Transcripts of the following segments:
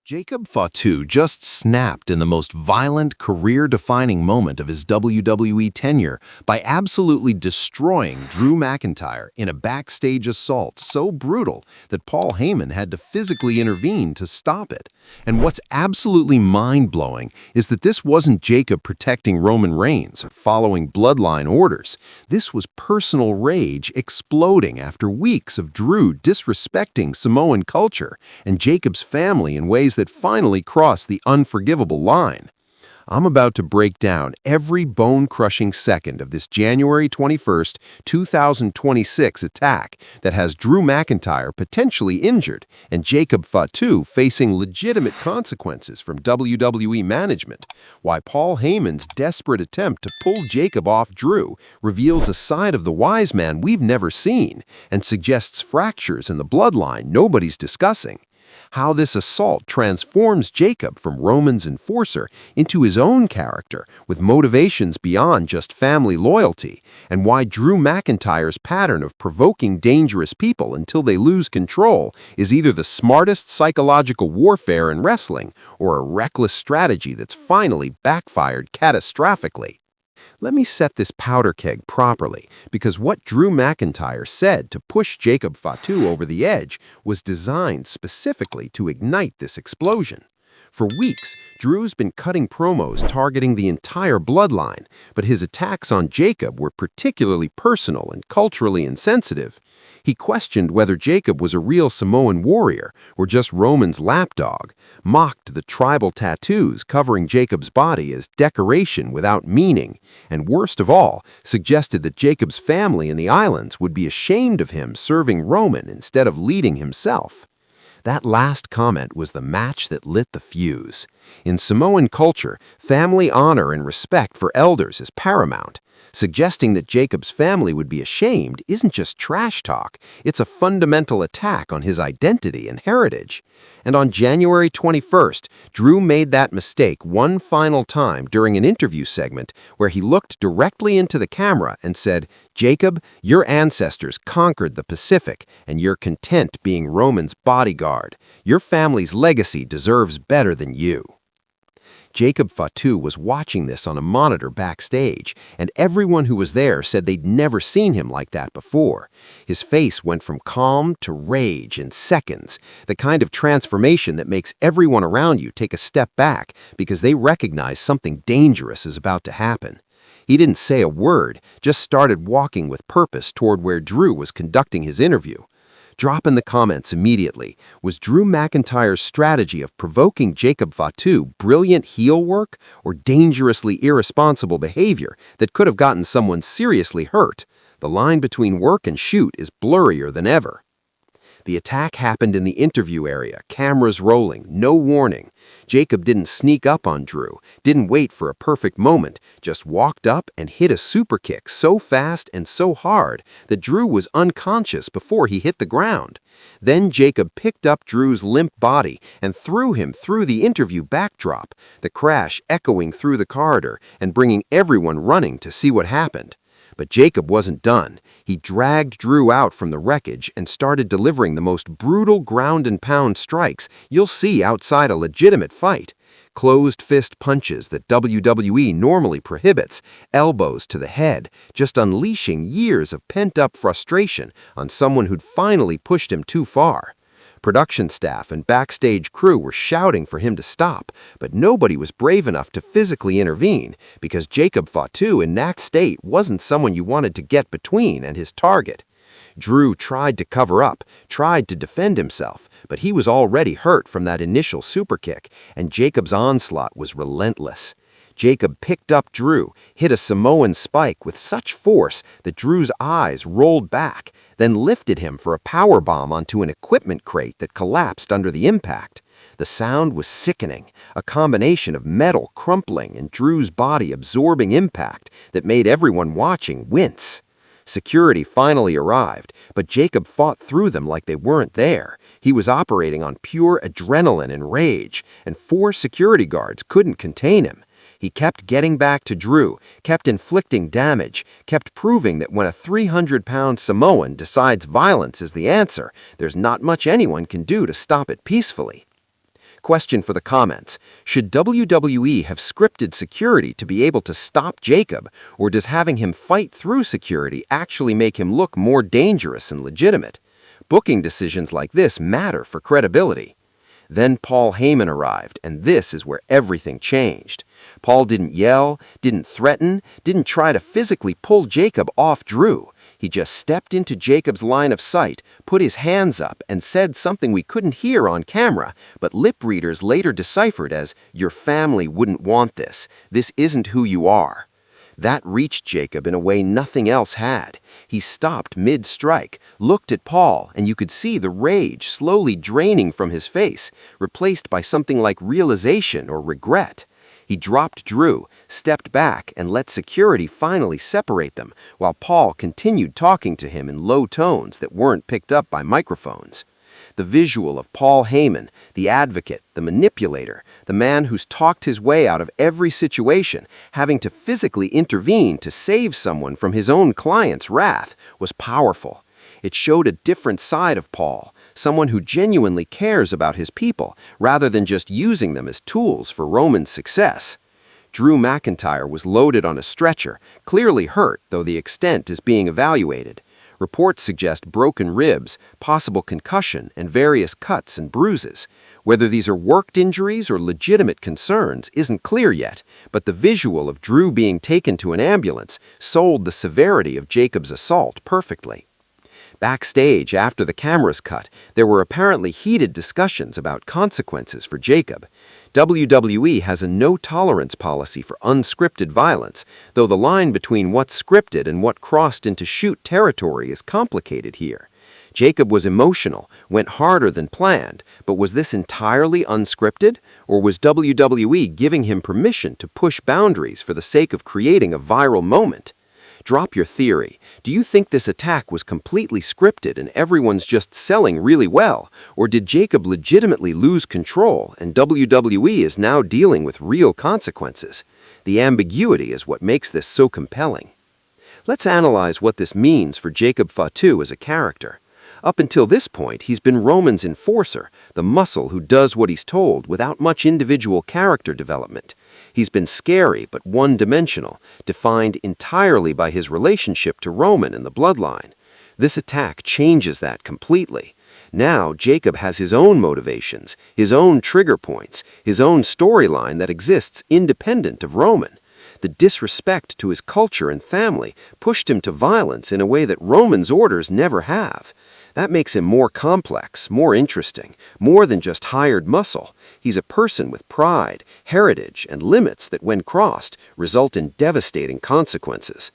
Jacob Fatu just snapped in the most violent, career-defining moment of his WWE tenure by absolutely destroying Drew McIntyre in a backstage assault so brutal that Paul Heyman had to physically intervene to stop it. And what's absolutely mind-blowing is that this wasn't Jacob protecting Roman Reigns or following bloodline orders. This was personal rage exploding after weeks of Drew disrespecting Samoan culture and Jacob's family in ways that finally crossed the unforgivable line. I'm about to break down every bone-crushing second of this January 21st, 2026 attack that has Drew McIntyre potentially injured and Jacob Fatu facing legitimate consequences from WWE management, why Paul Heyman's desperate attempt to pull Jacob off Drew reveals a side of the wise man we've never seen and suggests fractures in the bloodline nobody's discussing. How this assault transforms Jacob from Roman's enforcer into his own character with motivations beyond just family loyalty, and why Drew McIntyre's pattern of provoking dangerous people until they lose control is either the smartest psychological warfare in wrestling or a reckless strategy that's finally backfired catastrophically. Let me set this powder keg properly, because what Drew McIntyre said to push Jacob Fatu over the edge was designed specifically to ignite this explosion. For weeks, Drew's been cutting promos targeting the entire bloodline, but his attacks on Jacob were particularly personal and culturally insensitive. He questioned whether Jacob was a real Samoan warrior or just Roman's lapdog, mocked the tribal tattoos covering Jacob's body as decoration without meaning, and worst of all, suggested that Jacob's family in the islands would be ashamed of him serving Roman instead of leading himself. That last comment was the match that lit the fuse. In Samoan culture, family honor and respect for elders is paramount. Suggesting that Jacob's family would be ashamed isn't just trash talk, it's a fundamental attack on his identity and heritage. And on January 21st, Drew made that mistake one final time during an interview segment where he looked directly into the camera and said, "Jacob, your ancestors conquered the Pacific, and you're content being Roman's bodyguard. Your family's legacy deserves better than you." Jacob Fatu was watching this on a monitor backstage, and everyone who was there said they'd never seen him like that before. His face went from calm to rage in seconds, the kind of transformation that makes everyone around you take a step back because they recognize something dangerous is about to happen. He didn't say a word, just started walking with purpose toward where Drew was conducting his interview. Drop in the comments immediately. Was Drew McIntyre's strategy of provoking Jacob Fatu brilliant heel work or dangerously irresponsible behavior that could have gotten someone seriously hurt? The line between work and shoot is blurrier than ever. The attack happened in the interview area, cameras rolling, no warning. Jacob didn't sneak up on Drew, didn't wait for a perfect moment, just walked up and hit a super kick so fast and so hard that Drew was unconscious before he hit the ground. Then Jacob picked up Drew's limp body and threw him through the interview backdrop, the crash echoing through the corridor and bringing everyone running to see what happened. But Jacob wasn't done. He dragged Drew out from the wreckage and started delivering the most brutal ground-and-pound strikes you'll see outside a legitimate fight. Closed-fist punches that WWE normally prohibits, elbows to the head, just unleashing years of pent-up frustration on someone who'd finally pushed him too far. Production staff and backstage crew were shouting for him to stop, but nobody was brave enough to physically intervene because Jacob Fatu in that state wasn't someone you wanted to get between and his target. Drew tried to cover up, tried to defend himself, but he was already hurt from that initial superkick, and Jacob's onslaught was relentless. Jacob picked up Drew, hit a Samoan spike with such force that Drew's eyes rolled back, then lifted him for a powerbomb onto an equipment crate that collapsed under the impact. The sound was sickening, a combination of metal crumpling and Drew's body absorbing impact that made everyone watching wince. Security finally arrived, but Jacob fought through them like they weren't there. He was operating on pure adrenaline and rage, and 4 security guards couldn't contain him. He kept getting back to Drew, kept inflicting damage, kept proving that when a 300-pound Samoan decides violence is the answer, there's not much anyone can do to stop it peacefully. Question for the comments. Should WWE have scripted security to be able to stop Jacob, or does having him fight through security actually make him look more dangerous and legitimate? Booking decisions like this matter for credibility. Then Paul Heyman arrived, and this is where everything changed. Paul didn't yell, didn't threaten, didn't try to physically pull Jacob off Drew. He just stepped into Jacob's line of sight, put his hands up, and said something we couldn't hear on camera, but lip readers later deciphered as, "Your family wouldn't want this. This isn't who you are." That reached Jacob in a way nothing else had. He stopped mid-strike, looked at Paul, and you could see the rage slowly draining from his face, replaced by something like realization or regret. He dropped Drew, stepped back, and let security finally separate them, while Paul continued talking to him in low tones that weren't picked up by microphones. The visual of Paul Heyman, the advocate, the manipulator, the man who's talked his way out of every situation, having to physically intervene to save someone from his own client's wrath, was powerful. It showed a different side of Paul, someone who genuinely cares about his people, rather than just using them as tools for Roman's success. Drew McIntyre was loaded on a stretcher, clearly hurt, though the extent is being evaluated. Reports suggest broken ribs, possible concussion, and various cuts and bruises. Whether these are worked injuries or legitimate concerns isn't clear yet, but the visual of Drew being taken to an ambulance sold the severity of Jacob's assault perfectly. Backstage, after the cameras cut, there were apparently heated discussions about consequences for Jacob. WWE has a no-tolerance policy for unscripted violence, though the line between what's scripted and what crossed into shoot territory is complicated here. Jacob was emotional, went harder than planned, but was this entirely unscripted? Or was WWE giving him permission to push boundaries for the sake of creating a viral moment? Drop your theory. Do you think this attack was completely scripted and everyone's just selling really well? Or did Jacob legitimately lose control and WWE is now dealing with real consequences? The ambiguity is what makes this so compelling. Let's analyze what this means for Jacob Fatu as a character. Up until this point, he's been Roman's enforcer, the muscle who does what he's told without much individual character development. He's been scary but one-dimensional, defined entirely by his relationship to Roman and the bloodline. This attack changes that completely. Now, Jacob has his own motivations, his own trigger points, his own storyline that exists independent of Roman. The disrespect to his culture and family pushed him to violence in a way that Roman's orders never have. That makes him more complex, more interesting, more than just hired muscle. He's a person with pride, heritage, and limits that, when crossed, result in devastating consequences.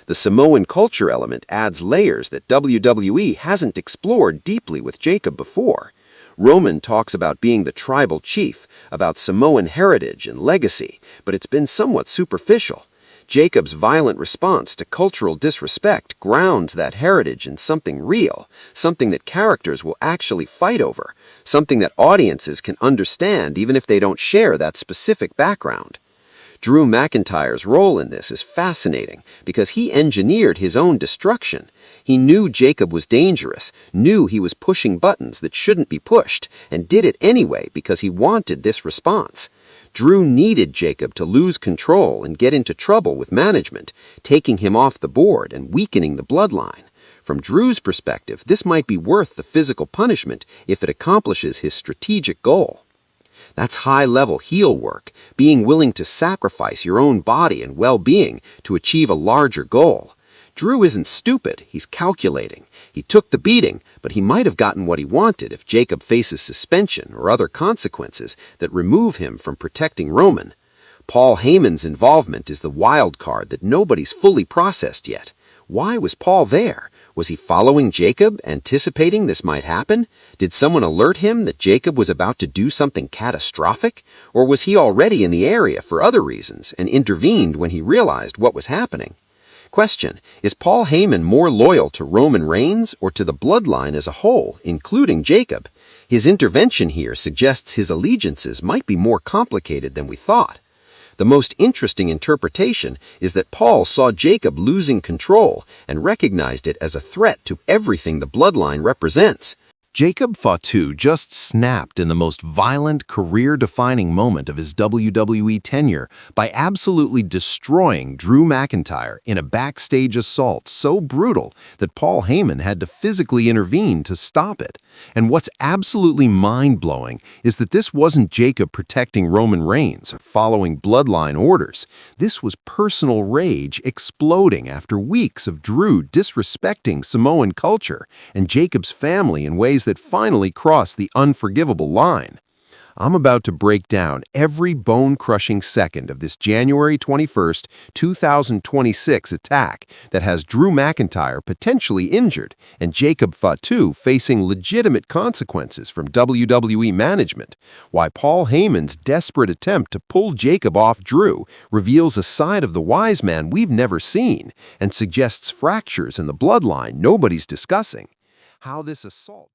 The Samoan culture element adds layers that WWE hasn't explored deeply with Jacob before. Roman talks about being the tribal chief, about Samoan heritage and legacy, but it's been somewhat superficial. Jacob's violent response to cultural disrespect grounds that heritage in something real, something that characters will actually fight over, something that audiences can understand even if they don't share that specific background. Drew McIntyre's role in this is fascinating because he engineered his own destruction. He knew Jacob was dangerous, knew he was pushing buttons that shouldn't be pushed, and did it anyway because he wanted this response. Drew needed Jacob to lose control and get into trouble with management, taking him off the board and weakening the bloodline. From Drew's perspective, this might be worth the physical punishment if it accomplishes his strategic goal. That's high-level heel work, being willing to sacrifice your own body and well-being to achieve a larger goal. Drew isn't stupid, he's calculating. He took the beating, but he might have gotten what he wanted if Jacob faces suspension or other consequences that remove him from protecting Roman. Paul Heyman's involvement is the wild card that nobody's fully processed yet. Why was Paul there? Was he following Jacob, anticipating this might happen? Did someone alert him that Jacob was about to do something catastrophic? Or was he already in the area for other reasons and intervened when he realized what was happening? Question: is Paul Heyman more loyal to Roman Reigns or to the bloodline as a whole, including Jacob? His intervention here suggests his allegiances might be more complicated than we thought. The most interesting interpretation is that Paul saw Jacob losing control and recognized it as a threat to everything the bloodline represents. Jacob Fatu just snapped in the most violent, career-defining moment of his WWE tenure by absolutely destroying Drew McIntyre in a backstage assault so brutal that Paul Heyman had to physically intervene to stop it. And what's absolutely mind-blowing is that this wasn't Jacob protecting Roman Reigns or following bloodline orders. This was personal rage exploding after weeks of Drew disrespecting Samoan culture and Jacob's family in ways that finally crossed the unforgivable line. I'm about to break down every bone-crushing second of this January 21st, 2026 attack that has Drew McIntyre potentially injured and Jacob Fatu facing legitimate consequences from WWE management, why Paul Heyman's desperate attempt to pull Jacob off Drew reveals a side of the wise man we've never seen and suggests fractures in the bloodline nobody's discussing. How this assault